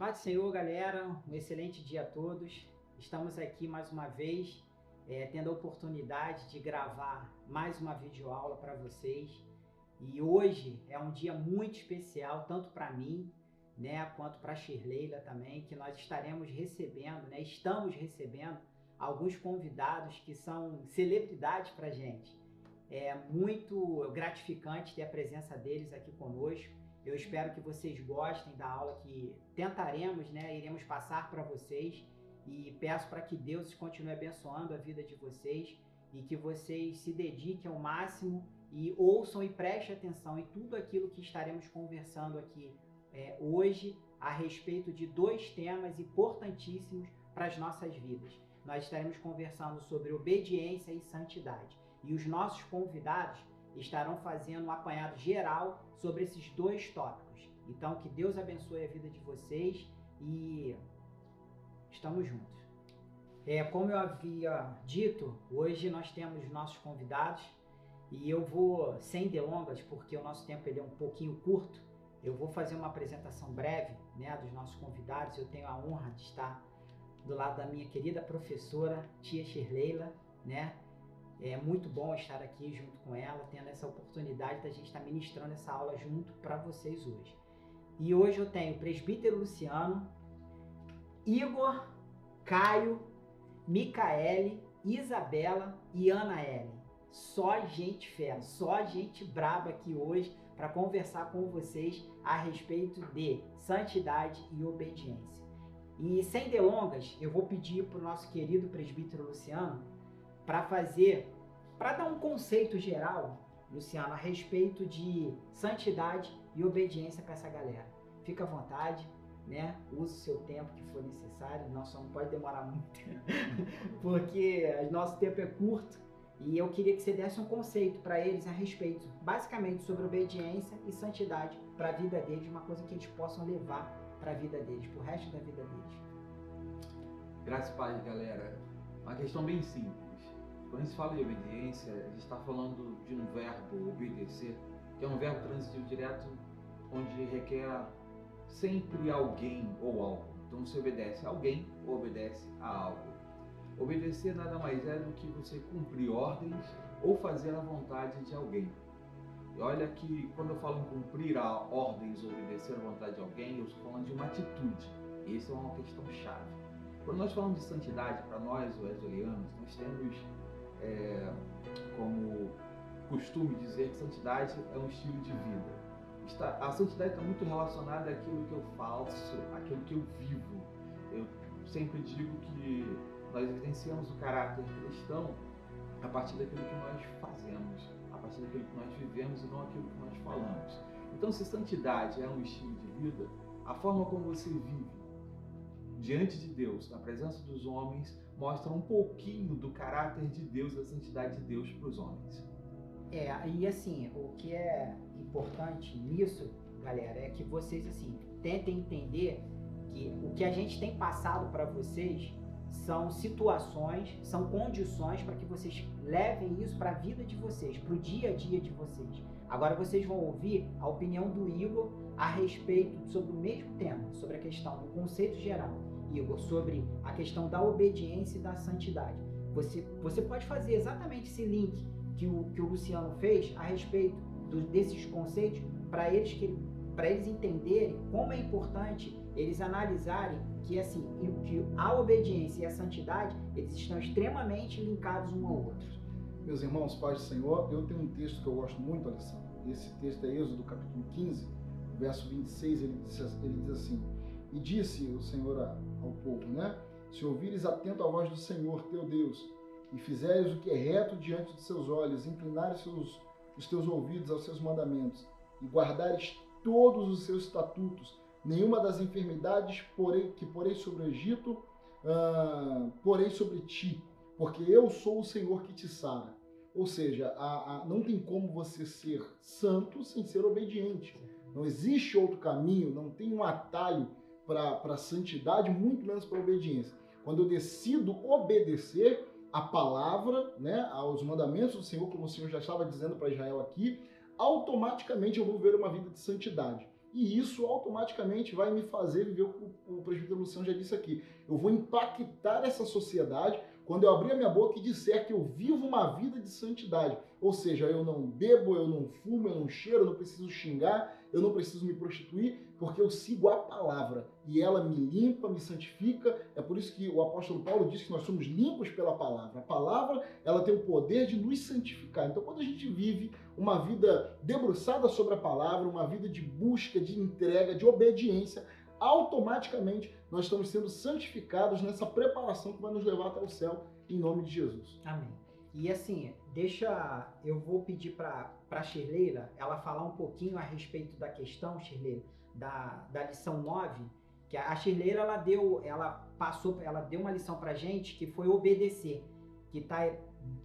Paz do Senhor, galera. Um excelente dia a todos. Estamos aqui mais uma vez, tendo a oportunidade de gravar mais uma videoaula para vocês. E hoje é um dia muito especial, tanto para mim, né, quanto para a Shirleila também, que nós estaremos recebendo, né, estamos recebendo alguns convidados que são celebridades para a gente. É muito gratificante ter a presença deles aqui conosco. Eu espero que vocês gostem da aula que tentaremos, né, iremos passar para vocês, e peço para que Deus continue abençoando a vida de vocês e que vocês se dediquem ao máximo e ouçam e prestem atenção em tudo aquilo que estaremos conversando aqui hoje a respeito de dois temas importantíssimos para as nossas vidas. Nós estaremos conversando sobre obediência e santidade, e os nossos convidados estarão fazendo um apanhado geral sobre esses dois tópicos. Então, que Deus abençoe a vida de vocês e estamos juntos. Como eu havia dito, hoje nós temos nossos convidados e eu vou, sem delongas, porque o nosso tempo ele é um pouquinho curto, eu vou fazer uma apresentação breve, né, dos nossos convidados. Eu tenho a honra de estar do lado da minha querida professora, tia Shirleila, né? É muito bom estar aqui junto com ela, tendo essa oportunidade da gente estar ministrando essa aula junto para vocês hoje. E hoje eu tenho o presbítero Luciano, Igor, Caio, Micaele, Isabela e Anaele. Só gente fera, só gente braba aqui hoje para conversar com vocês a respeito de santidade e obediência. E sem delongas, eu vou pedir para o nosso querido presbítero Luciano para dar um conceito geral, Luciano, a respeito de santidade e obediência para essa galera. Fica à vontade, né? Use o seu tempo que for necessário, só não pode demorar muito, porque o nosso tempo é curto, e eu queria que você desse um conceito para eles a respeito, basicamente, sobre obediência e santidade para a vida deles, uma coisa que eles possam levar para a vida deles, para o resto da vida deles. Graças a Deus, galera. Uma questão bem simples. Quando a gente fala de obediência, a gente está falando de um verbo, obedecer, que é um verbo transitivo direto, onde requer sempre alguém ou algo. Então você obedece a alguém ou obedece a algo. Obedecer nada mais é do que você cumprir ordens ou fazer a vontade de alguém. E olha que quando eu falo em cumprir a ordens ou obedecer a vontade de alguém, eu estou falando de uma atitude. Isso é uma questão chave. Quando nós falamos de santidade, para nós, wesleyanianos, nós temos como costume dizer que santidade é um estilo de vida. A santidade está muito relacionada àquilo que eu faço, àquilo que eu vivo. Eu sempre digo que nós evidenciamos o caráter cristão a partir daquilo que nós fazemos, a partir daquilo que nós vivemos e não aquilo que nós falamos. Então, se santidade é um estilo de vida, a forma como você vive diante de Deus, na presença dos homens, mostra um pouquinho do caráter de Deus, da santidade de Deus para os homens. E assim, o que é importante nisso, galera, é que vocês, assim, tentem entender que o que a gente tem passado para vocês são situações, são condições para que vocês levem isso para a vida de vocês, para o dia a dia de vocês. Agora vocês vão ouvir a opinião do Igor a respeito sobre o mesmo tema, sobre a questão do conceito geral. Igor, sobre a questão da obediência e da santidade. Você pode fazer exatamente esse link que o Luciano fez a respeito desses conceitos para eles entenderem como é importante eles analisarem que, assim, que a obediência e a santidade, eles estão extremamente linkados um ao outro. Meus irmãos, paz do Senhor, eu tenho um texto que eu gosto muito, Alessandro. Esse texto é Êxodo, capítulo 15, verso 26, ele diz assim: e disse o Senhor ao povo, né? Se ouvires atento à voz do Senhor, teu Deus, e fizeres o que é reto diante de seus olhos, inclinares os teus ouvidos aos seus mandamentos, e guardares todos os seus estatutos, nenhuma das enfermidades que porei sobre o Egito, porei sobre ti, porque eu sou o Senhor que te sara. Ou seja, não tem como você ser santo sem ser obediente. Não existe outro caminho, não tem um atalho para a santidade, muito menos para a obediência. Quando eu decido obedecer a palavra, né, aos mandamentos do Senhor, como o Senhor já estava dizendo para Israel aqui, automaticamente eu vou ver uma vida de santidade. e isso automaticamente vai me fazer viver o que o presbítero Luciano já disse aqui. Eu vou impactar essa sociedade quando eu abrir a minha boca e disser que eu vivo uma vida de santidade. Ou seja, eu não bebo, eu não fumo, eu não cheiro, eu não preciso xingar, eu não preciso me prostituir, porque eu sigo a palavra e ela me limpa, me santifica. É por isso que o apóstolo Paulo diz que nós somos limpos pela palavra. A palavra, ela tem o poder de nos santificar. Então, quando a gente vive uma vida debruçada sobre a palavra, uma vida de busca, de entrega, de obediência, automaticamente nós estamos sendo santificados nessa preparação que vai nos levar até o céu, em nome de Jesus. Amém. E assim, eu vou pedir para a Shirleira ela falar um pouquinho a respeito da questão, Shirleira, da lição 9, que a Shirleira ela deu uma lição pra gente que foi obedecer, que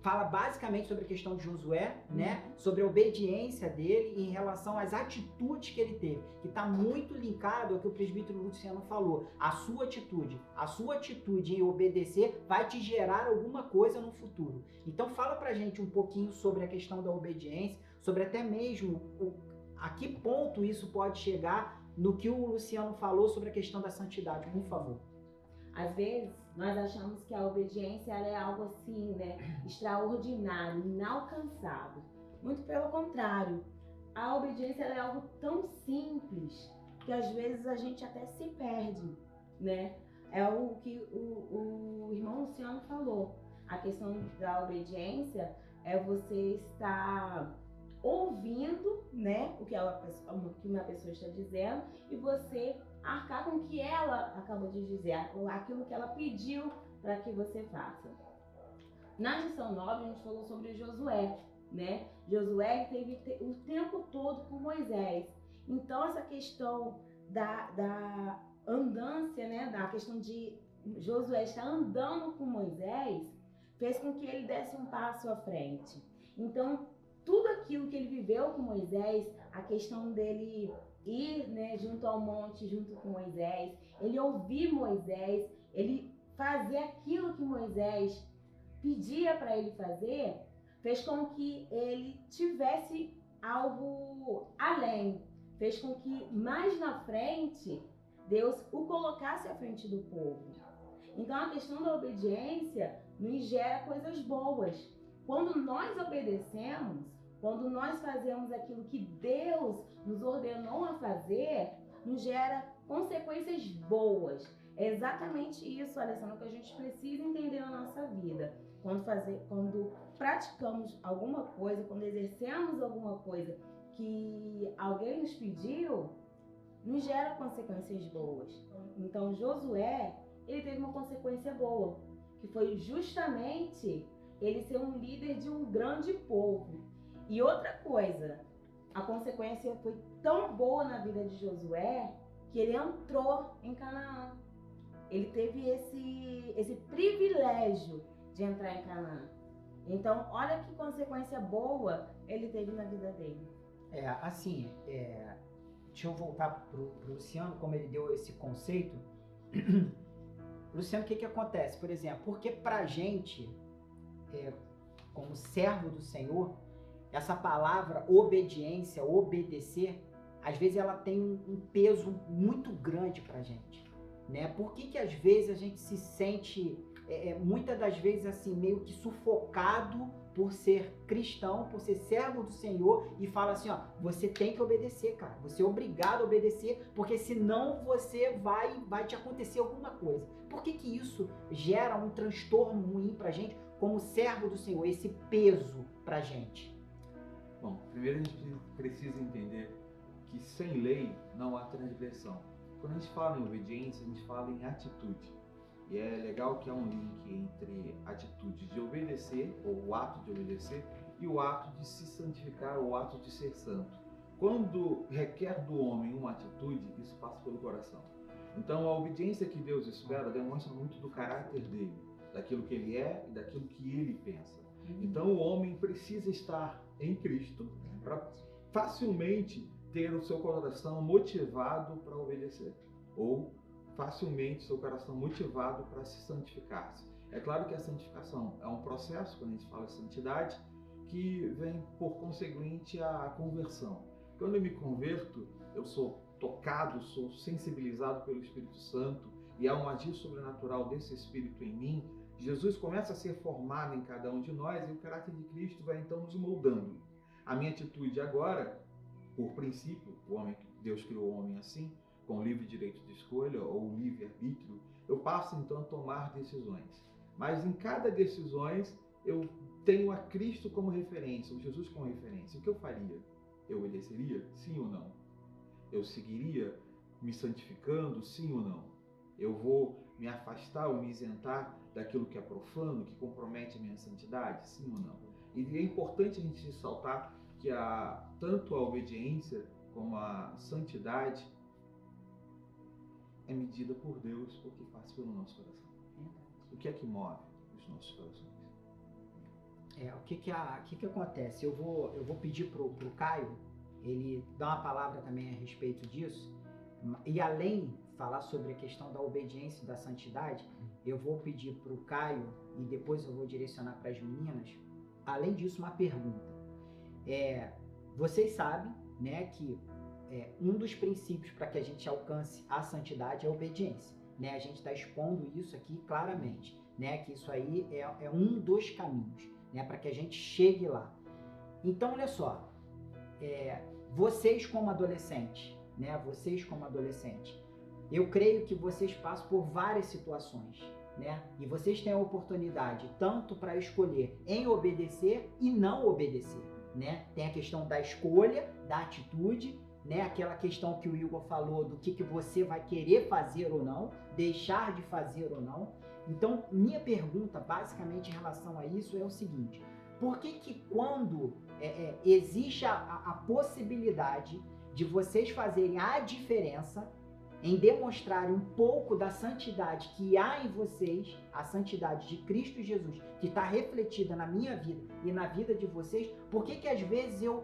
fala basicamente sobre a questão de Josué, né? Sobre a obediência dele em relação às atitudes que ele teve, que está muito linkado ao que o presbítero Luciano falou. A sua atitude em obedecer vai te gerar alguma coisa no futuro. Então fala pra gente um pouquinho sobre a questão da obediência, sobre até mesmo a que ponto isso pode chegar no que o Luciano falou sobre a questão da santidade, por favor. Às vezes, nós achamos que a obediência ela é algo assim, né, extraordinário, inalcançável. Muito pelo contrário, a obediência ela é algo tão simples que às vezes a gente até se perde, né? É o que o irmão Luciano falou. A questão da obediência é você estar ouvindo, né, o que uma pessoa está dizendo e você arcar com o que ela acabou de dizer, aquilo que ela pediu para que você faça. Na lição 9, a gente falou sobre Josué, né? Josué teve o tempo todo com Moisés. Então, essa questão da andância, né? Da questão de Josué estar andando com Moisés, fez com que ele desse um passo à frente. Então, tudo aquilo que ele viveu com Moisés, a questão dele ir, né, junto ao monte, junto com Moisés, ele ouvir Moisés, ele fazer aquilo que Moisés pedia para ele fazer, fez com que ele tivesse algo além, fez com que mais na frente Deus o colocasse à frente do povo. Então a questão da obediência nos gera coisas boas. Quando nós obedecemos, quando nós fazemos aquilo que Deus nos ordenou a fazer, nos gera consequências boas. É exatamente isso, Alessandro, que a gente precisa entender na nossa vida. Quando praticamos alguma coisa, quando exercemos alguma coisa que alguém nos pediu, nos gera consequências boas. Então, Josué, ele teve uma consequência boa, que foi justamente ele ser um líder de um grande povo. E outra coisa, a consequência foi tão boa na vida de Josué que ele entrou em Canaã. Ele teve esse privilégio de entrar em Canaã. Então, olha que consequência boa ele teve na vida dele. Deixa eu voltar pro Luciano, como ele deu esse conceito. Luciano, o que acontece? Por exemplo, porque pra gente, como servo do Senhor, essa palavra obediência, obedecer, às vezes ela tem um peso muito grande pra gente, né? Por que às vezes a gente se sente, muitas das vezes assim, meio que sufocado por ser cristão, por ser servo do Senhor e fala assim, ó, você tem que obedecer, cara, você é obrigado a obedecer, porque senão você vai te acontecer alguma coisa. Por que isso gera um transtorno ruim pra gente como servo do Senhor, esse peso pra gente? Bom, primeiro a gente precisa entender que sem lei não há transgressão. Quando a gente fala em obediência, a gente fala em atitude. E é legal que há um link entre a atitude de obedecer, ou o ato de obedecer, e o ato de se santificar, ou o ato de ser santo. Quando requer do homem uma atitude, isso passa pelo coração. Então a obediência que Deus espera demonstra muito do caráter dele, daquilo que ele é e daquilo que ele pensa. Então o homem precisa estar em Cristo para facilmente ter o seu coração motivado para obedecer, ou facilmente seu coração motivado para se santificar-se. É claro que a santificação é um processo, quando a gente fala de santidade, que vem por conseguinte a conversão. Quando eu me converto, eu sou tocado, sou sensibilizado pelo Espírito Santo e há um agir sobrenatural desse Espírito em mim, Jesus começa a ser formado em cada um de nós e o caráter de Cristo vai então nos moldando. A minha atitude agora, por princípio, Deus criou o homem assim, com livre direito de escolha ou livre-arbítrio, eu passo então a tomar decisões. Mas em cada decisão eu tenho a Cristo como referência, o Jesus como referência. O que eu faria? Eu obedeceria? Sim ou não? Eu seguiria me santificando? Sim ou não? Eu vou me afastar ou me isentar daquilo que é profano, que compromete a minha santidade? Sim ou não? E é importante a gente ressaltar que tanto a obediência como a santidade é medida por Deus, porque passa pelo nosso coração. O que é que move os nossos corações? O que acontece? Eu vou pedir pro Caio, ele dá uma palavra também a respeito disso, e além de falar sobre a questão da obediência e da santidade, eu vou pedir pro Caio, e depois eu vou direcionar para as meninas, além disso, uma pergunta. Vocês sabem, né, que um dos princípios para que a gente alcance a santidade é a obediência, né? A gente está expondo isso aqui claramente, né? Que isso aí é um dos caminhos, né? Para que a gente chegue lá. Então, olha só, vocês como adolescentes, né? Vocês como adolescentes, eu creio que vocês passam por várias situações, né? E vocês têm a oportunidade tanto para escolher em obedecer e não obedecer, né? Tem a questão da escolha, da atitude, né? Aquela questão que o Igor falou do que você vai querer fazer ou não, deixar de fazer ou não. Então, minha pergunta basicamente em relação a isso é o seguinte: por que quando existe a possibilidade de vocês fazerem a diferença em demonstrarem um pouco da santidade que há em vocês, a santidade de Cristo Jesus, que está refletida na minha vida e na vida de vocês, por que às vezes eu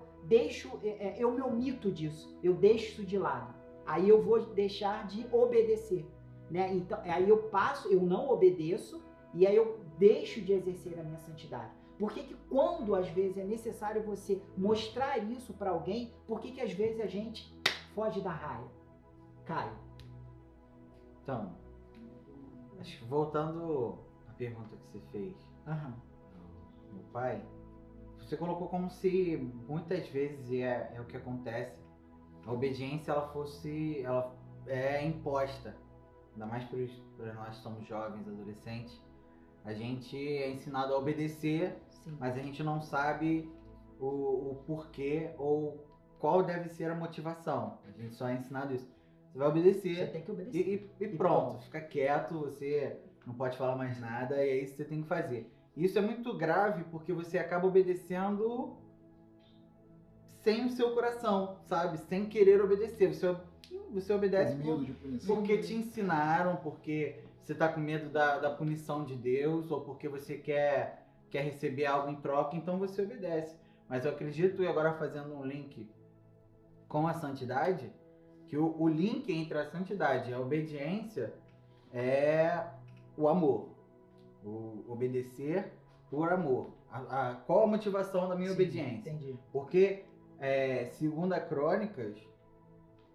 me omito disso, eu deixo isso de lado, aí eu vou deixar de obedecer, né? Então, aí eu não obedeço e aí eu deixo de exercer a minha santidade. Por que quando às vezes é necessário você mostrar isso para alguém, por que às vezes a gente foge da raia? Caio. Então, acho que voltando à pergunta que você fez, meu pai, você colocou como se muitas vezes, e é o que acontece, a obediência ela é imposta, ainda mais para nós que somos jovens, adolescentes, a gente é ensinado a obedecer, sim, mas a gente não sabe o porquê ou qual deve ser a motivação, a gente só é ensinado isso. Você vai obedecer. Você tem que obedecer. E pronto, fica quieto, você não pode falar mais nada, e é isso que você tem que fazer. Isso é muito grave porque você acaba obedecendo sem o seu coração, sabe? Sem querer obedecer. Você obedece porque te ensinaram, porque você tá com medo da punição de Deus, ou porque você quer receber algo em troca, então você obedece. Mas eu acredito, e agora fazendo um link com a santidade, que o link entre a santidade e a obediência é o amor. O obedecer por amor. Qual a motivação da minha obediência? Entendi. Porque, segundo a Crônicas,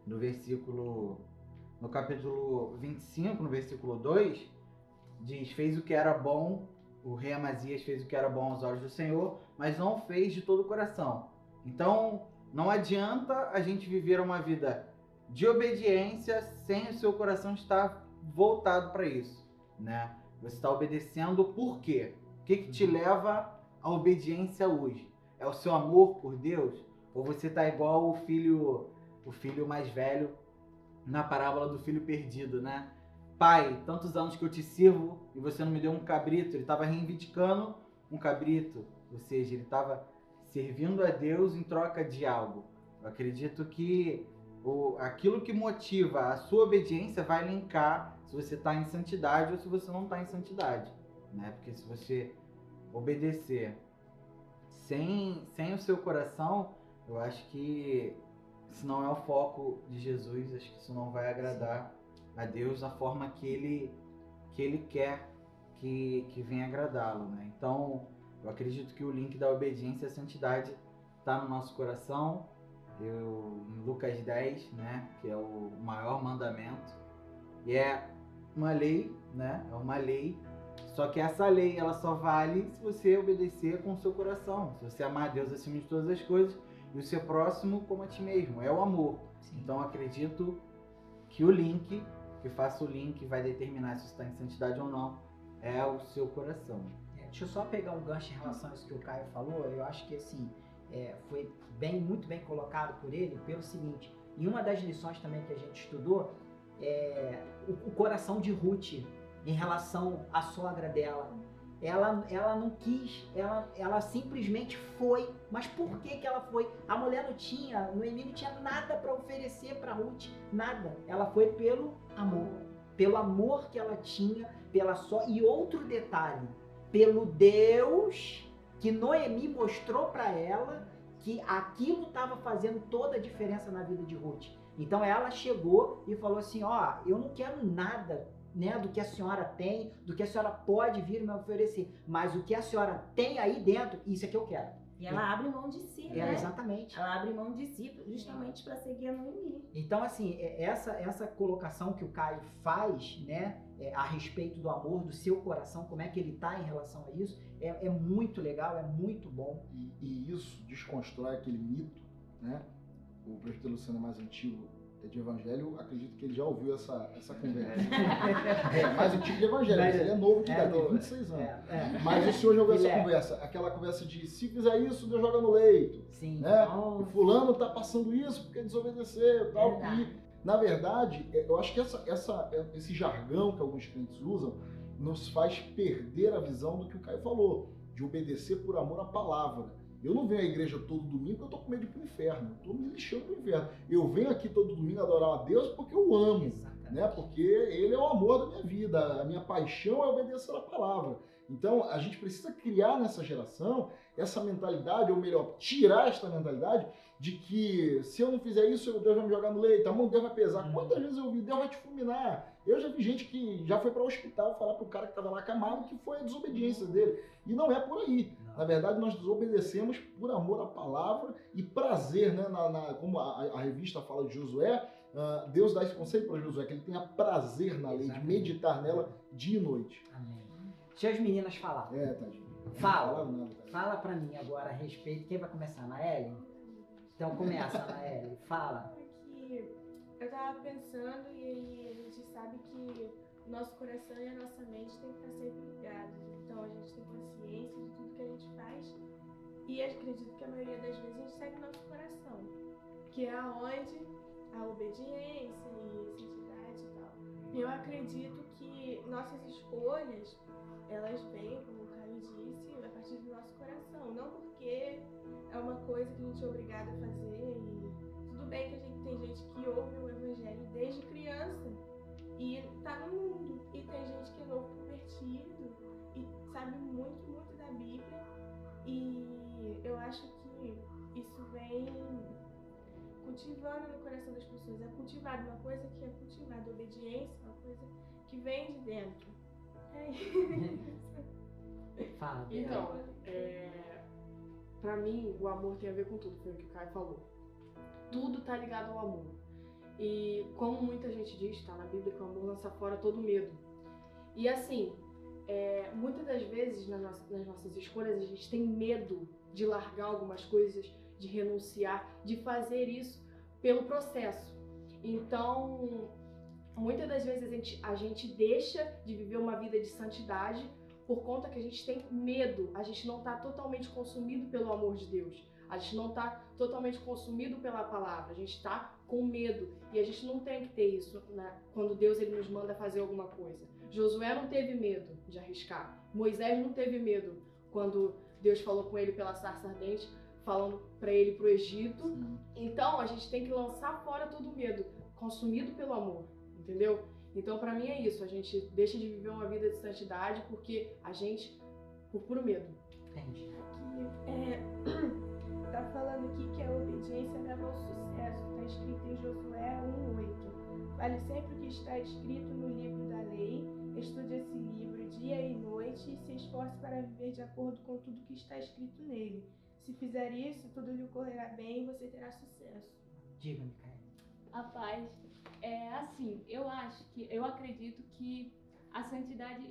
no capítulo 25, no versículo 2, diz: fez o que era bom, o rei Amazias fez o que era bom aos olhos do Senhor, mas não fez de todo o coração. Então, não adianta a gente viver uma vida de obediência sem o seu coração estar voltado para isso, né? Você está obedecendo por quê? O que te leva à obediência hoje? É o seu amor por Deus? Ou você está igual o filho mais velho na parábola do filho perdido, né? Pai, tantos anos que eu te sirvo e você não me deu um cabrito. Ele estava reivindicando um cabrito, ou seja, ele estava servindo a Deus em troca de algo. Eu acredito que aquilo que motiva a sua obediência vai linkar se você está em santidade ou se você não está em santidade, né? Porque se você obedecer sem o seu coração, eu acho que se não é o foco de Jesus, acho que isso não vai agradar a Deus da forma que ele quer que venha agradá-lo, né? Então, eu acredito que o link da obediência à santidade está no nosso coração, em Lucas 10, né, que é o maior mandamento, e é uma lei, né, é uma lei, só que essa lei ela só vale se você obedecer com o seu coração, se você amar a Deus acima de todas as coisas e o seu próximo como a ti mesmo, é o amor. Sim. Então acredito que o link, que faça o link, vai determinar se você está em santidade ou não, é o seu coração. Deixa eu só pegar um gancho em relação a isso que o Caio falou. Eu acho que assim, foi muito bem colocado por ele, pelo seguinte, em uma das lições também que a gente estudou, o coração de Ruth em relação à sogra dela. Ela não quis, ela simplesmente foi. Mas por que ela foi? A mulher Noemi não tinha nada para oferecer para Ruth, nada. Ela foi pelo amor que ela tinha, e outro detalhe, pelo Deus que Noemi mostrou para ela que aquilo estava fazendo toda a diferença na vida de Ruth. Então ela chegou e falou assim, eu não quero nada, né, do que a senhora tem, do que a senhora pode vir me oferecer, mas o que a senhora tem aí dentro, isso é que eu quero. E ela abre mão de si, né? Exatamente. Ela abre mão de si justamente para seguir a Noemi. Então, assim, essa colocação que o Caio faz, né, a respeito do amor, do seu coração, como é que ele está em relação a isso, é muito legal, é muito bom. E isso desconstrói aquele mito, né? O presbítero Luciano é mais antigo de evangelho, acredito que ele já ouviu essa conversa. Mais antigo de evangelho, mas ele é novo de idade, tem 26 anos. Mas o senhor já ouviu essa conversa, aquela conversa de se fizer isso, Deus joga no leito. Sim. Né? O fulano tá passando isso porque desobedeceu, tal. E, na verdade, eu acho que esse jargão que alguns crentes usam nos faz perder a visão do que o Caio falou, de obedecer por amor à palavra. Eu não venho à igreja todo domingo porque eu tô com medo de ir pro inferno. Eu tô me lixando pro inferno. Eu venho aqui todo domingo adorar a Deus porque eu amo. Né? Porque Ele é o amor da minha vida. A minha paixão é obedecer a palavra. Então, a gente precisa criar nessa geração essa mentalidade, ou melhor, tirar esta mentalidade de que se eu não fizer isso, Deus vai me jogar no leito, a mão de Deus vai pesar. Quantas vezes eu ouvi, Deus vai te fulminar? Eu já vi gente que já foi para o hospital falar pro cara que estava lá acamado que foi a desobediência dele. E não é por aí. Na verdade, nós desobedecemos por amor à palavra e prazer, né? Como a revista fala de Josué, Deus dá esse conselho para Josué, que ele tenha prazer na lei, de meditar nela dia e noite. Amém. Deixa as meninas falar. Tadinho. Fala pra mim agora a respeito. Quem vai começar? Anaeli? Então começa, Anaeli. Fala. Porque eu tava pensando e aí a gente sabe que o nosso coração e a nossa mente tem que estar sempre ligados. Então a gente tem consciência de tudo que a gente faz e acredito que a maioria das vezes a gente segue o nosso coração, que é aonde a obediência e a santidade e tal. E eu acredito que nossas escolhas, elas vêm, como o Caio disse, a partir do nosso coração. Não porque é uma coisa que a gente é obrigado a fazer. E tudo bem que a gente tem gente que ouve o evangelho desde criança e tá no mundo. E tem gente que é novo convertido e sabe muito, muito da Bíblia. E eu acho que isso vem cultivando no coração das pessoas. É cultivado, uma coisa que é cultivada, obediência, uma coisa que vem de dentro. Fala. Então, pra mim, o amor tem a ver com tudo, foi o que o Caio falou. Tudo tá ligado ao amor. E como muita gente diz, tá na Bíblia que o amor lança fora todo medo. E assim, muitas das vezes nas nossas escolhas a gente tem medo de largar algumas coisas, de renunciar, de fazer isso pelo processo. Então, muitas das vezes a gente deixa de viver uma vida de santidade por conta que a gente tem medo, a gente não está totalmente consumido pelo amor de Deus, a gente não está totalmente consumido pela palavra, a gente está com medo e a gente não tem que ter isso, né? Quando Deus ele nos manda fazer alguma coisa. Josué não teve medo de arriscar, Moisés não teve medo quando Deus falou com ele pela sarça ardente, falando para ele pro Egito. Então a gente tem que lançar fora todo medo, consumido pelo amor. Entendeu? Então, pra mim é isso. A gente deixa de viver uma vida de santidade porque a gente, por puro medo. Entendi. Tá falando aqui que a obediência leva ao sucesso. Tá escrito em Josué 1:8. Fale sempre o que está escrito no livro da lei. Estude esse livro dia e noite e se esforce para viver de acordo com tudo que está escrito nele. Se fizer isso, tudo lhe ocorrerá bem e você terá sucesso. Diga, Micaela. A paz é assim, eu acredito que a santidade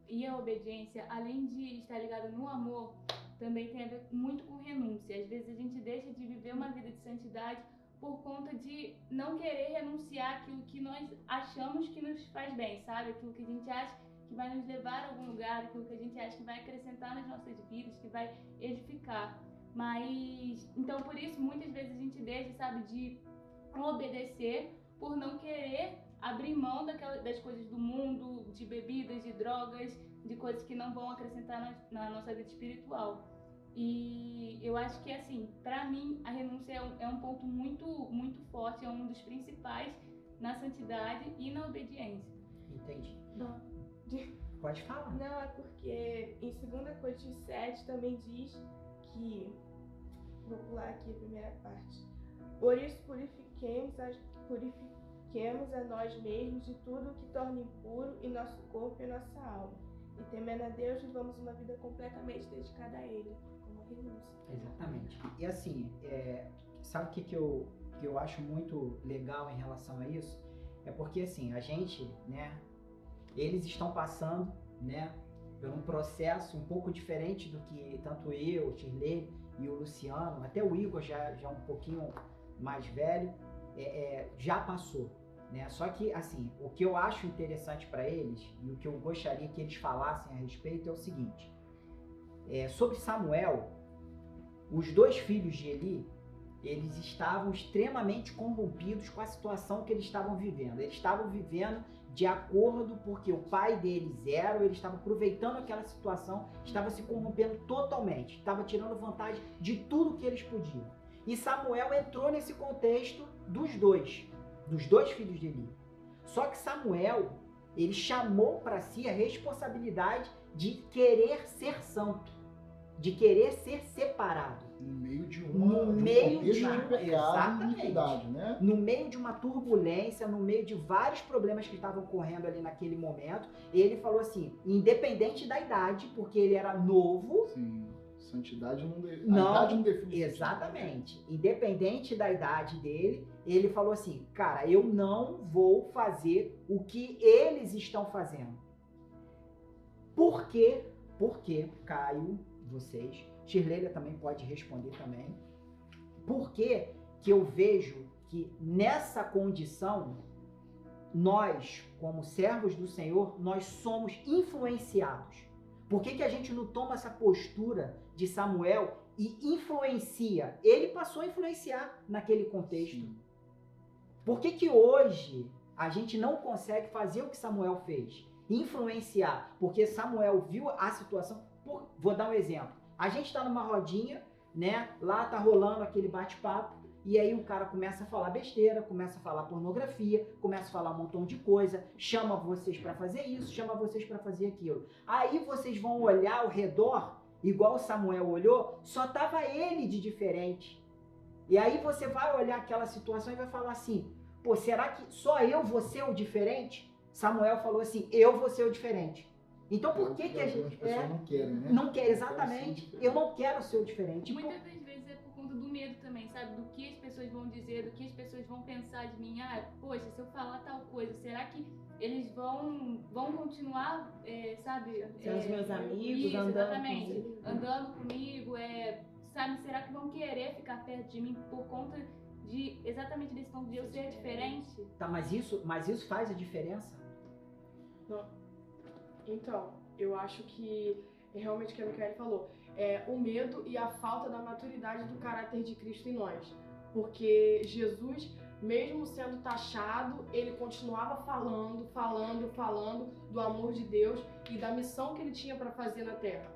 e a obediência, além de estar ligada no amor, também tem a ver muito com renúncia. Às vezes a gente deixa de viver uma vida de santidade por conta de não querer renunciar aquilo que nós achamos que nos faz bem, sabe? Aquilo que a gente acha que vai nos levar a algum lugar, aquilo que a gente acha que vai acrescentar nas nossas vidas, que vai edificar. Mas, então por isso, muitas vezes a gente deixa, sabe, de obedecer por não querer abrir mão das coisas do mundo, de bebidas, de drogas, de coisas que não vão acrescentar na nossa vida espiritual. E eu acho que, assim, pra mim, a renúncia é um ponto muito, muito forte, é um dos principais na santidade e na obediência. Entendi. Não. Pode falar. Não, é porque em 2 Coríntios 7 também diz que, vou pular aqui a primeira parte, por isso purifiquemos a nós mesmos de tudo que torna impuro em nosso corpo e nossa alma. E temendo a Deus, vivamos uma vida completamente dedicada a Ele, como a renúncia. Exatamente. E assim, sabe o que eu acho muito legal em relação a isso? É porque assim, a gente, né, eles estão passando, né, por um processo um pouco diferente do que tanto eu, o Shirley e o Luciano, até o Igor já um pouquinho mais velho, já passou, né? Só que assim, o que eu acho interessante para eles e o que eu gostaria que eles falassem a respeito é o seguinte: sobre Samuel, os 2 filhos de Eli, eles estavam extremamente corrompidos com a situação que eles estavam vivendo. Eles estavam vivendo de acordo porque o pai deles era, eles estavam aproveitando aquela situação, estavam se corrompendo totalmente, estavam tirando vantagem de tudo que eles podiam. E Samuel entrou nesse contexto dos dois filhos de Eli. Só que Samuel, ele chamou para si a responsabilidade de querer ser santo, de querer ser separado. No meio de No um meio contexto de uma- de pecado e exatamente. iniquidade, né? No meio de uma turbulência, no meio de vários problemas que estavam ocorrendo ali naquele momento, ele falou assim, independente da idade, porque ele era novo, Sim, santidade não, a Não, idade não define exatamente, independente da idade dele, ele falou assim, cara, eu não vou fazer o que eles estão fazendo. Por quê? Porque, Caio, vocês, Shirley também pode responder também, por que que eu vejo que nessa condição, nós, como servos do Senhor, nós somos influenciados. Por que que a gente não toma essa postura de Samuel e influencia? Ele passou a influenciar naquele contexto. Sim. Por que que hoje a gente não consegue fazer o que Samuel fez? Influenciar. Porque Samuel viu a situação. Vou dar um exemplo. A gente está numa rodinha, né? Lá tá rolando aquele bate-papo. E aí o cara começa a falar besteira, começa a falar pornografia, começa a falar um montão de coisa, chama vocês para fazer isso, chama vocês para fazer aquilo. Aí vocês vão olhar ao redor, igual Samuel olhou, só tava ele de diferente. E aí você vai olhar aquela situação e vai falar assim, pô, será que só eu vou ser o diferente? Samuel falou assim, eu vou ser o diferente. Então por que a gente... As pessoas não querem, né? Não quer, exatamente. Eu não quero ser o diferente. Muitas das vezes é por conta do medo também, sabe? Do que as pessoas vão dizer, do que as pessoas vão pensar de mim. Ah, poxa, se eu falar tal coisa, será que eles vão continuar, sabe? São os meus amigos, isso, andando exatamente. comigo. Andando comigo, sabe? Será que vão querer ficar perto de mim por conta de exatamente desse ponto de eu ser diferente? Tá, mas isso faz a diferença? Então, eu acho que é realmente o que a Micaela falou. É o medo e a falta da maturidade do caráter de Cristo em nós. Porque Jesus, mesmo sendo taxado, ele continuava falando do amor de Deus e da missão que ele tinha para fazer na terra.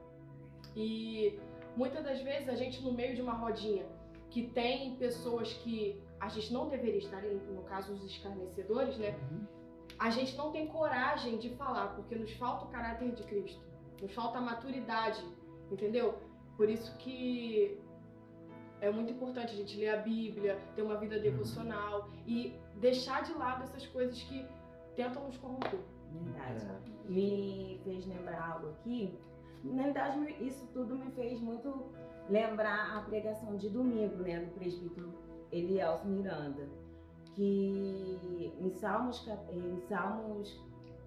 E muitas das vezes a gente, no meio de uma rodinha que tem pessoas que a gente não deveria estar ali, no caso os escarnecedores, né? A gente não tem coragem de falar, porque nos falta o caráter de Cristo, nos falta a maturidade, entendeu? Por isso que é muito importante a gente ler a Bíblia, ter uma vida devocional e deixar de lado essas coisas que tentam nos corromper. Verdade. Me fez lembrar algo aqui. Na verdade, isso tudo me fez muito lembrar a pregação de domingo, né, do presbítero Elielso Miranda, que em Salmos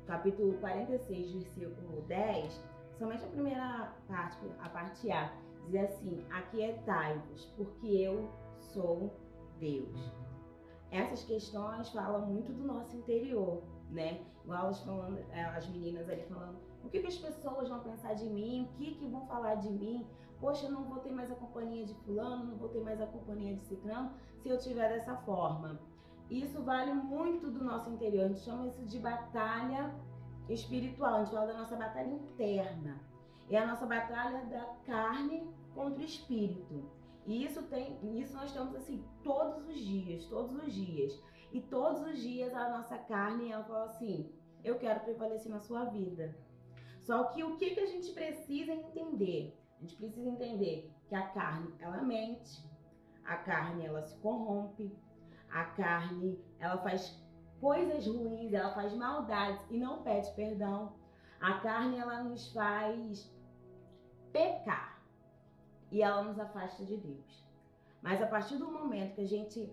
capítulo 46, versículo 10, somente a primeira parte, a parte A, diz assim: aquietai-vos, porque eu sou Deus. Essas questões falam muito do nosso interior, né? Igual elas falando, as meninas ali falando, o que as pessoas vão pensar de mim, o que vão falar de mim? Poxa, eu não vou ter mais a companhia de fulano, não vou ter mais a companhia de ciclano, se eu tiver dessa forma. Isso vale muito do nosso interior, a gente chama isso de batalha espiritual, a gente fala da nossa batalha interna. É a nossa batalha da carne contra o espírito. E isso nós temos assim todos os dias. E todos os dias a nossa carne, ela fala assim: eu quero prevalecer na sua vida. Só que o que a gente precisa entender? A gente precisa entender que a carne, ela mente, a carne, ela se corrompe, a carne, ela faz coisas ruins, ela faz maldades e não pede perdão. A carne, ela nos faz pecar e ela nos afasta de Deus. Mas a partir do momento que a gente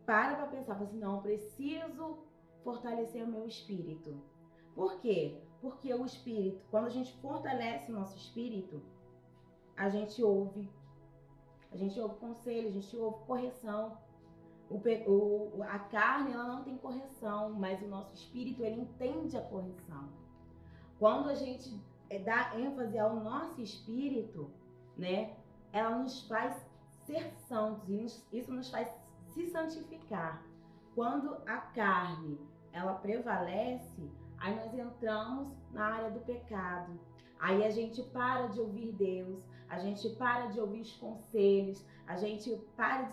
para pensar, fala assim, não, eu preciso fortalecer o meu espírito. Por quê? Porque o espírito, quando a gente fortalece o nosso espírito, a gente ouve conselho, a gente ouve correção. A carne, ela não tem correção, mas o nosso espírito, ele entende a correção. Quando a gente dá ênfase ao nosso espírito, né, ela nos faz ser santos e isso nos faz se santificar. Quando a carne, ela prevalece, aí nós entramos na área do pecado. Aí a gente para de ouvir Deus, a gente para de ouvir os conselhos, a gente para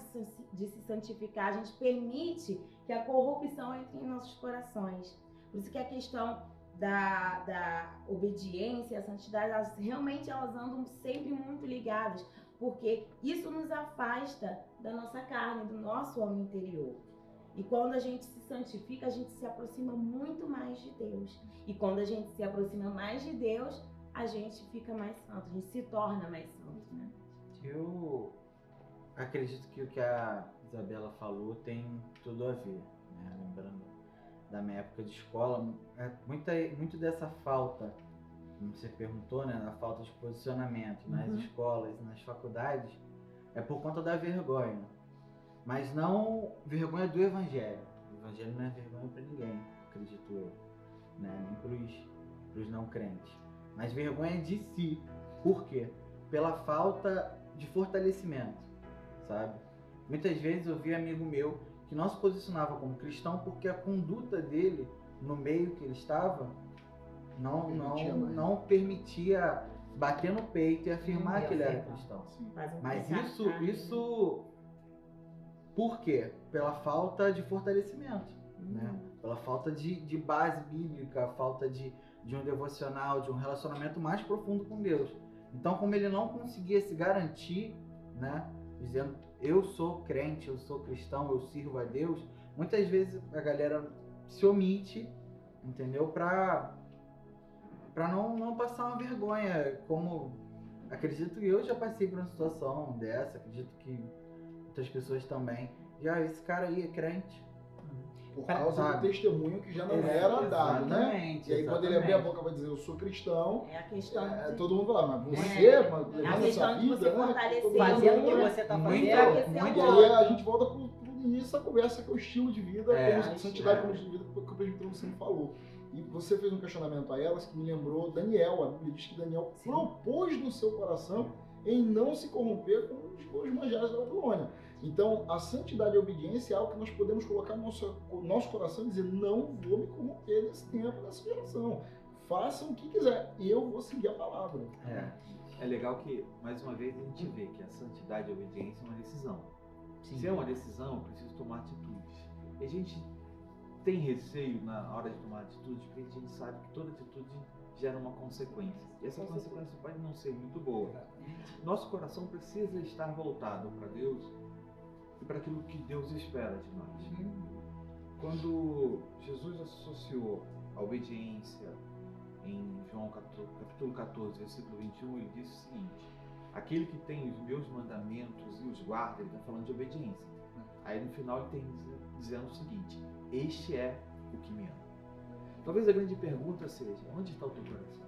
de se santificar, a gente permite que a corrupção entre em nossos corações. Por isso que a questão da obediência, a santidade, elas andam sempre muito ligadas, porque isso nos afasta da nossa carne, do nosso homem interior. E quando a gente se santifica, a gente se aproxima muito mais de Deus. E quando a gente se aproxima mais de Deus, a gente fica mais santo, a gente se torna mais santo, né? Eu acredito que o que a Isabela falou tem tudo a ver, né? Lembrando da minha época de escola, muito dessa falta, como você perguntou, né? Da falta de posicionamento nas escolas, nas faculdades, é por conta da vergonha. Mas não vergonha do evangelho. O evangelho não é vergonha para ninguém, acredito eu, né? Nem pros não crentes. Mas vergonha de si. Por quê? Pela falta de fortalecimento, sabe? Muitas vezes eu vi amigo meu que não se posicionava como cristão porque a conduta dele no meio que ele estava não permitia bater no peito e afirmar que ele era cristão. Mas isso por quê? Pela falta de fortalecimento, né? Pela falta de base bíblica, falta de um devocional, de um relacionamento mais profundo com Deus. Então, como ele não conseguia se garantir, né, dizendo, eu sou crente, eu sou cristão, eu sirvo a Deus, muitas vezes a galera se omite, entendeu? Pra não passar uma vergonha, como acredito que eu já passei por uma situação dessa, acredito que outras pessoas também. Esse cara aí é crente. Por causa do testemunho que já não era dado, né? E aí quando ele abrir a boca vai dizer, eu sou cristão, é a questão todo mundo vai lá, mas você, levando a sua vida, né? Fazendo o que você está fazendo. E aí a gente volta pro início da conversa, que é o estilo de vida, como santidade como estilo de vida, que o presbítero sempre falou. E você fez um questionamento a elas que me lembrou Daniel. A Bíblia diz que Daniel propôs no seu coração em não se corromper com os manjares da Babilônia. Então, a santidade e a obediência é algo que nós podemos colocar no nosso coração e dizer, não vou me corromper nesse tempo, nessa geração. Façam o que quiser, eu vou seguir a palavra. É legal que, mais uma vez, a gente vê que a santidade e a obediência é uma decisão. Sim. Se é uma decisão, eu preciso tomar atitudes. E a gente tem receio na hora de tomar atitudes, porque a gente sabe que toda atitude gera uma consequência. E essa consequência pode não ser muito boa. Nosso coração precisa estar voltado para Deus e para aquilo que Deus espera de nós. Quando Jesus associou a obediência em João capítulo 14, versículo 21, ele diz o seguinte: aquele que tem os meus mandamentos e os guarda, ele está falando de obediência. Aí no final ele tem dizendo o seguinte: este é o que me ama. Talvez a grande pergunta seja: onde está o teu coração?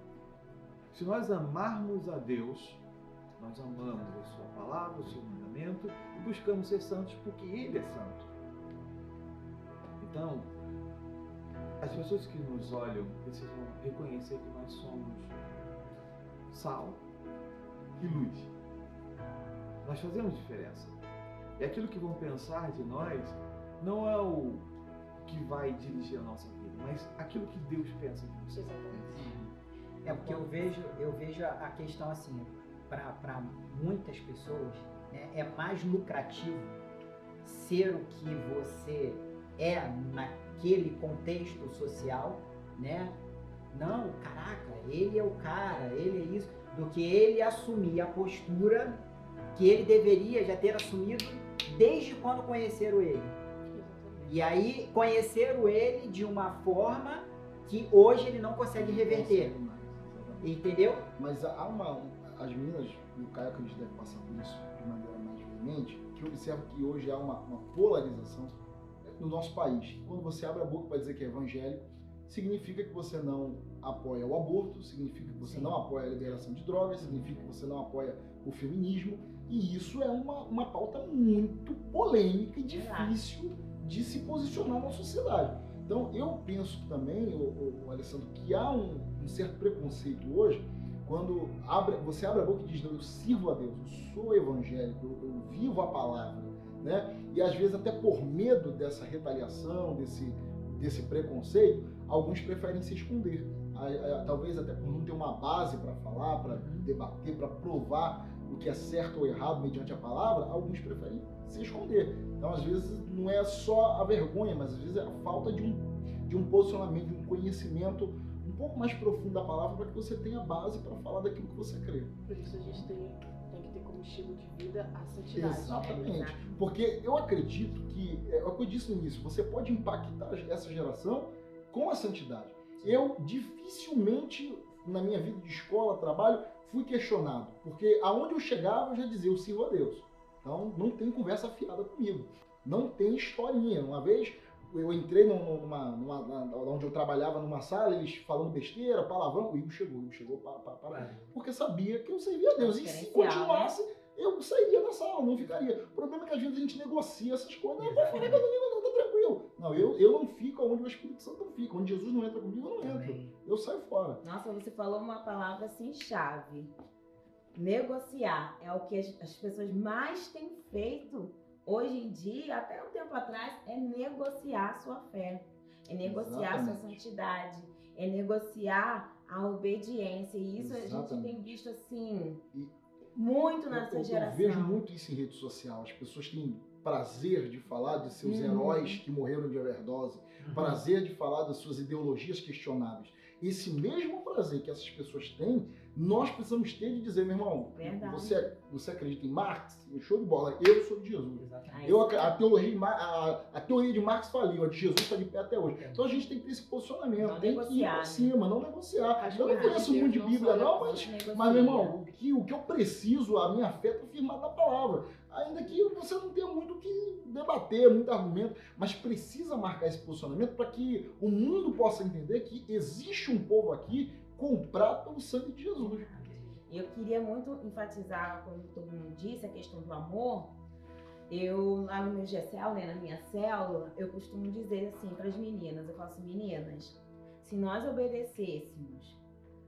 Se nós amarmos a Deus, nós amamos a sua palavra, o seu mandamento e buscamos ser santos porque Ele é santo. Então, as pessoas que nos olham precisam reconhecer que nós somos sal e luz. Nós fazemos diferença. E aquilo que vão pensar de nós não é o que vai dirigir a nossa vida, mas aquilo que Deus pensa de nós. Exatamente. É porque eu vejo a questão assim, para muitas pessoas, né, é mais lucrativo ser o que você é naquele contexto social, né? Não, caraca, ele é o cara, ele é isso, do que ele assumir a postura que ele deveria já ter assumido desde quando conheceram ele. E aí conheceram ele de uma forma que hoje ele não consegue reverter. Entendeu? Mas as meninas, e o Caio acredito deve passar por isso de maneira mais veemente, que eu observo que hoje há uma polarização no nosso país. Quando você abre a boca para dizer que é evangélico, significa que você não apoia o aborto, significa que você não apoia a liberação de drogas, significa que você não apoia o feminismo, e isso é uma pauta muito polêmica e difícil de se posicionar na sociedade. Então, eu penso também, o Alessandro, que há um certo preconceito hoje, quando você abre a boca e diz: não, eu sirvo a Deus, eu sou evangélico, eu vivo a palavra, né? E às vezes até por medo dessa retaliação, desse preconceito, alguns preferem se esconder. Talvez até por não ter uma base para falar, para debater, para provar o que é certo ou errado mediante a palavra, alguns preferem se esconder. Então, às vezes, não é só a vergonha, mas às vezes é a falta de um posicionamento, de um conhecimento um pouco mais profundo da palavra para que você tenha base para falar daquilo que você crê. Por isso a gente tem que ter como estilo de vida a santidade. Exatamente. Porque eu acredito que, é o que eu disse no início, você pode impactar essa geração com a santidade. Eu dificilmente, na minha vida de escola, trabalho, fui questionado. Porque aonde eu chegava, eu já dizia: eu sirvo a Deus. Então, não tem conversa fiada comigo. Não tem historinha. Uma vez, eu entrei onde eu trabalhava, numa sala, eles falando besteira, palavrão, o Igor chegou para porque sabia que eu servia a Deus. E se continuasse, eu sairia da sala, não ficaria. O problema é que às vezes a gente negocia essas coisas. Não, eu falei que eu não ligo, não, tá tranquilo. Não, eu não fico onde o Espírito Santo não fica. Onde Jesus não entra comigo, eu não entro. Eu saio fora. Nossa, você falou uma palavra assim chave. Negociar é o que as pessoas mais têm feito hoje em dia, até um tempo atrás, é negociar a sua fé, é negociar a sua santidade, é negociar a obediência. E isso a gente tem visto assim muito nessa geração. Eu vejo muito isso em rede social. As pessoas têm prazer de falar de seus heróis que morreram de overdose, prazer de falar das suas ideologias questionáveis. Esse mesmo prazer que essas pessoas têm, nós precisamos ter de dizer: meu irmão, você acredita em Marx? Show de bola, eu sou de Jesus. A teoria de Marx faliu, a de Jesus está de pé até hoje. Então a gente tem que ter esse posicionamento, não tem que ir para cima, não negociar. Eu não conheço muito de Bíblia não, mas meu irmão, o que eu preciso, a minha fé está firmada na palavra. Ainda que você não tenha muito o que debater, muito argumento, mas precisa marcar esse posicionamento para que o mundo possa entender que existe um povo aqui comprado pelo sangue de Jesus. Eu queria muito enfatizar, como todo mundo disse, a questão do amor. Eu, lá no meu GCL, né, na minha célula, eu costumo dizer assim para as meninas, eu falo assim: meninas, se nós obedecêssemos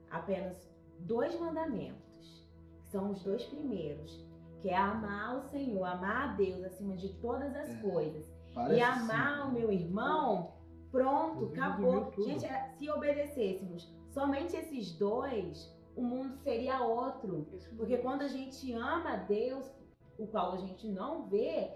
apenas 2 mandamentos, que são os 2 primeiros, que é amar o Senhor, amar a Deus acima de todas as coisas, e amar o meu irmão, pronto, acabou. Gente, se obedecêssemos somente esses 2, o mundo seria outro. Porque quando a gente ama Deus, o qual a gente não vê,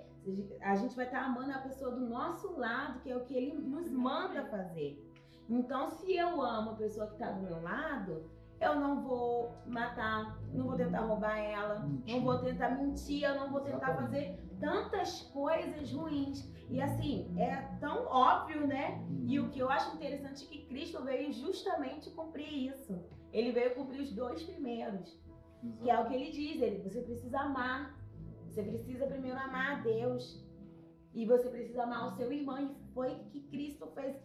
a gente vai estar amando a pessoa do nosso lado, que é o que Ele nos manda fazer. Então, se eu amo a pessoa que está do meu lado, eu não vou matar, não vou tentar roubar ela, não vou tentar mentir, eu não vou tentar fazer tantas coisas ruins. E assim, é tão óbvio, né? E o que eu acho interessante é que Cristo veio justamente cumprir isso. Ele veio cumprir os 2 primeiros, que é o que ele diz, você precisa amar. Você precisa primeiro amar a Deus. E você precisa amar o seu irmão. E foi o que Cristo fez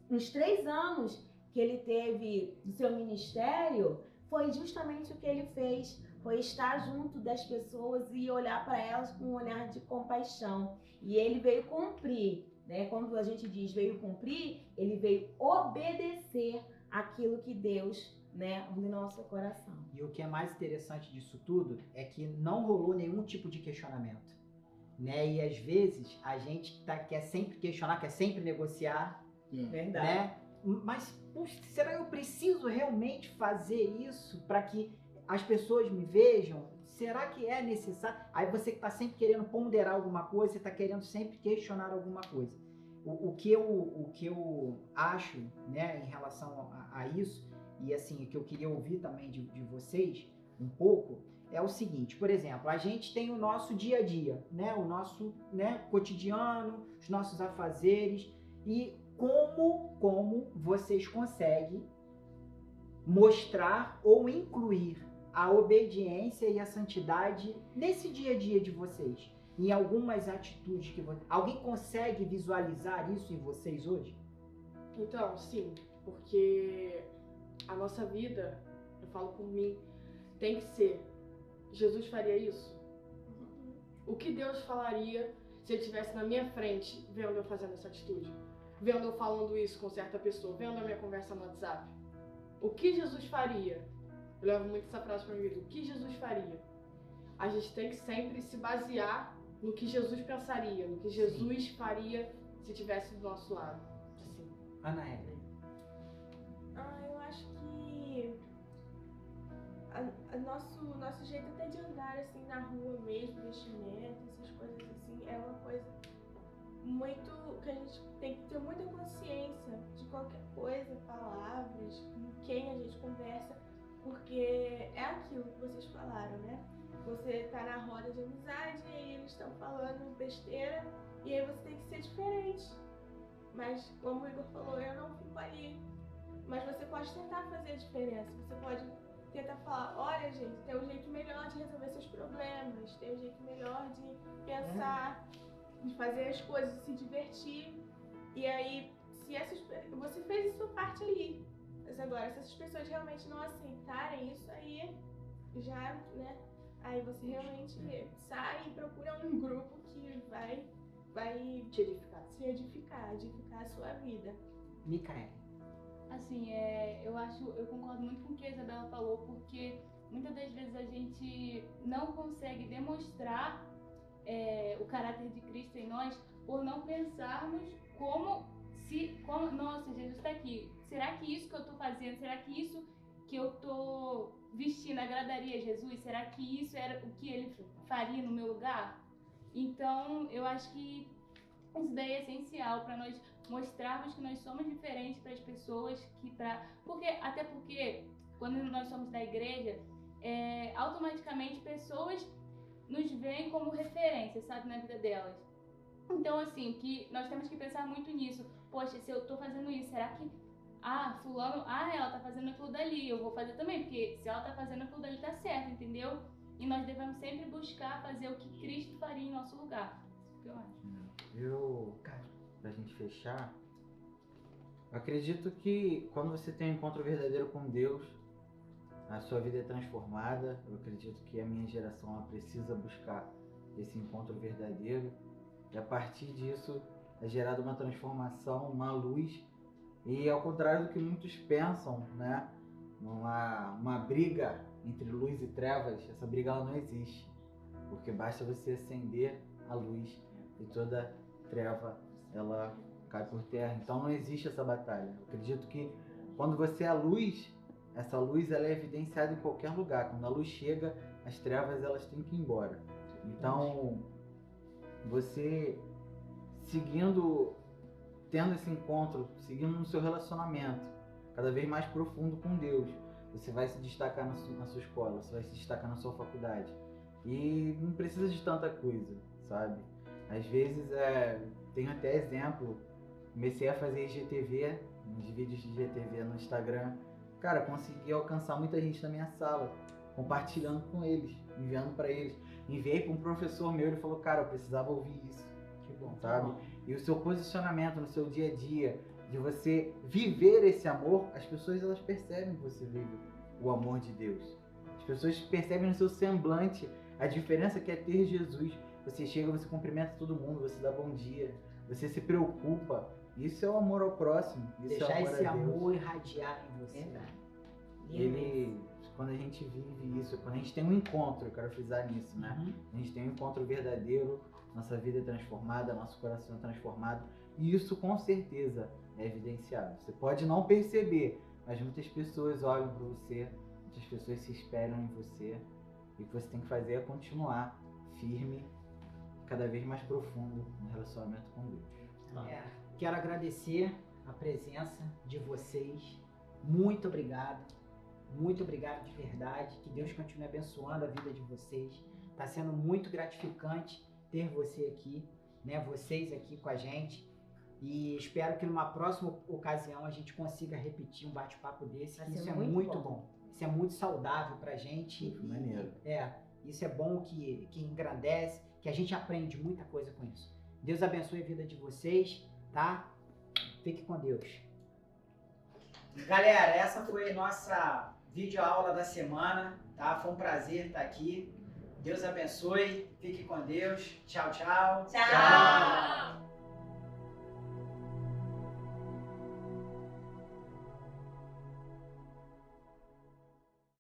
nos 3 anos que ele teve do seu ministério. Foi justamente o que ele fez. Foi estar junto das pessoas e olhar para elas com um olhar de compaixão. E ele veio cumprir, né? Quando a gente diz veio cumprir, ele veio obedecer aquilo que Deus, né, no nosso coração. E o que é mais interessante disso tudo é que não rolou nenhum tipo de questionamento, né? E às vezes a gente quer sempre questionar, quer sempre negociar, Verdade. né? Mas, puxa, será que eu preciso realmente fazer isso para que as pessoas me vejam? Será que é necessário? Aí você que está sempre querendo ponderar alguma coisa, você está querendo sempre questionar alguma coisa. O que eu acho, né, em relação a isso, e assim, o que eu queria ouvir também de vocês um pouco, é o seguinte: por exemplo, a gente tem o nosso dia a dia, né, o nosso, né, cotidiano, os nossos afazeres, e como vocês conseguem mostrar ou incluir a obediência e a santidade nesse dia a dia de vocês, em algumas atitudes que alguém consegue visualizar isso em vocês hoje? Então, sim, porque a nossa vida, eu falo por mim, tem que ser: Jesus faria isso? O que Deus falaria se ele estivesse na minha frente, vendo eu fazendo essa atitude? Vendo eu falando isso com certa pessoa, vendo a minha conversa no WhatsApp? O que Jesus faria? Eu levo muito essa frase para minha vida: o que Jesus faria? A gente tem que sempre se basear no que Jesus pensaria, no que Jesus faria se estivesse do nosso lado. Assim. Ana Hélia. Eu acho que nosso jeito até de andar assim na rua mesmo, vestimento, essas coisas assim, é uma coisa muito que a gente tem que ter muita consciência de qualquer coisa, palavras, com quem a gente conversa, porque é aquilo que vocês falaram, né? Você tá na roda de amizade e aí eles estão falando besteira e aí você tem que ser diferente. Mas como o Igor falou, eu não fico ali. Mas você pode tentar fazer a diferença. Você pode tentar falar: olha, gente, tem um jeito melhor de resolver seus problemas, tem um jeito melhor de pensar, de fazer as coisas, se divertir. E aí, você fez a sua parte ali. Mas agora, se essas pessoas realmente não aceitarem isso, aí já, né? Aí você realmente sai e procura um grupo que vai Te edificar. se edificar a sua vida. Micaela. Assim, eu concordo muito com o que a Isabela falou, porque muitas das vezes a gente não consegue demonstrar o caráter de Cristo em nós por não pensarmos nossa, Jesus está aqui. Será que isso que eu estou fazendo, será que isso que eu estou vestindo agradaria a Jesus? Será que isso era o que ele faria no meu lugar? Então, eu acho que isso daí é essencial para nós mostrarmos que nós somos diferentes para as pessoas, até porque quando nós somos da igreja, automaticamente pessoas nos veem como referência, sabe, na vida delas. Então, assim, que nós temos que pensar muito nisso. Poxa, se eu tô fazendo isso, será que fulano, ela tá fazendo aquilo dali, eu vou fazer também, porque se ela tá fazendo aquilo dali, tá certo, entendeu? E nós devemos sempre buscar fazer o que Cristo faria em nosso lugar. Isso que eu acho. Pra gente fechar, eu acredito que quando você tem um encontro verdadeiro com Deus, a sua vida é transformada. Eu acredito que a minha geração ela precisa buscar esse encontro verdadeiro, e a partir disso é gerada uma transformação, uma luz. E ao contrário do que muitos pensam, né, uma briga entre luz e trevas, essa briga ela não existe, porque basta você acender a luz e toda treva ela cai por terra. Então não existe essa batalha. Eu acredito que quando você é a luz, essa luz ela é evidenciada em qualquer lugar. Quando a luz chega, as trevas elas têm que ir embora. Então você tendo esse encontro, seguindo no seu relacionamento, cada vez mais profundo com Deus. Você vai se destacar na sua escola, você vai se destacar na sua faculdade. E não precisa de tanta coisa, sabe? Às vezes, tenho até exemplo, comecei a fazer IGTV, uns vídeos de IGTV no Instagram. Cara, consegui alcançar muita gente na minha sala, compartilhando com eles, enviando para eles. Enviei para um professor meu, ele falou, cara, eu precisava ouvir isso. Que bom, sabe? que bom. E o seu posicionamento no seu dia a dia, de você viver esse amor, as pessoas elas percebem que você vive o amor de Deus. As pessoas percebem no seu semblante a diferença que é ter Jesus. Você chega, você cumprimenta todo mundo, você dá bom dia, você se preocupa. Isso é o amor ao próximo. Isso Deixar é o amor esse a Deus. amor irradiar em você. Verdade. Quando a gente vive isso, quando a gente tem um encontro, eu quero frisar nisso, né? Uhum. A gente tem um encontro verdadeiro, nossa vida é transformada, nosso coração é transformado. E isso com certeza é evidenciado. Você pode não perceber, mas muitas pessoas olham para você, muitas pessoas se esperam em você. E o que você tem que fazer é continuar firme, cada vez mais profundo no relacionamento com Deus. Quero agradecer a presença de vocês. Muito obrigado. Muito obrigado de verdade. Que Deus continue abençoando a vida de vocês. Está sendo muito gratificante ter você aqui, né? Vocês aqui com a gente. E espero que numa próxima ocasião a gente consiga repetir um bate-papo desse. Vai Que ser isso é muito muito bom. bom. Isso é muito saudável pra gente. Muito maneiro. Isso é bom que engrandece, que a gente aprende muita coisa com isso. Deus abençoe a vida de vocês, tá? Fique com Deus. Galera, essa foi a nossa videoaula da semana, tá? Foi um prazer estar aqui. Deus abençoe, fique com Deus. Tchau, tchau. Tchau.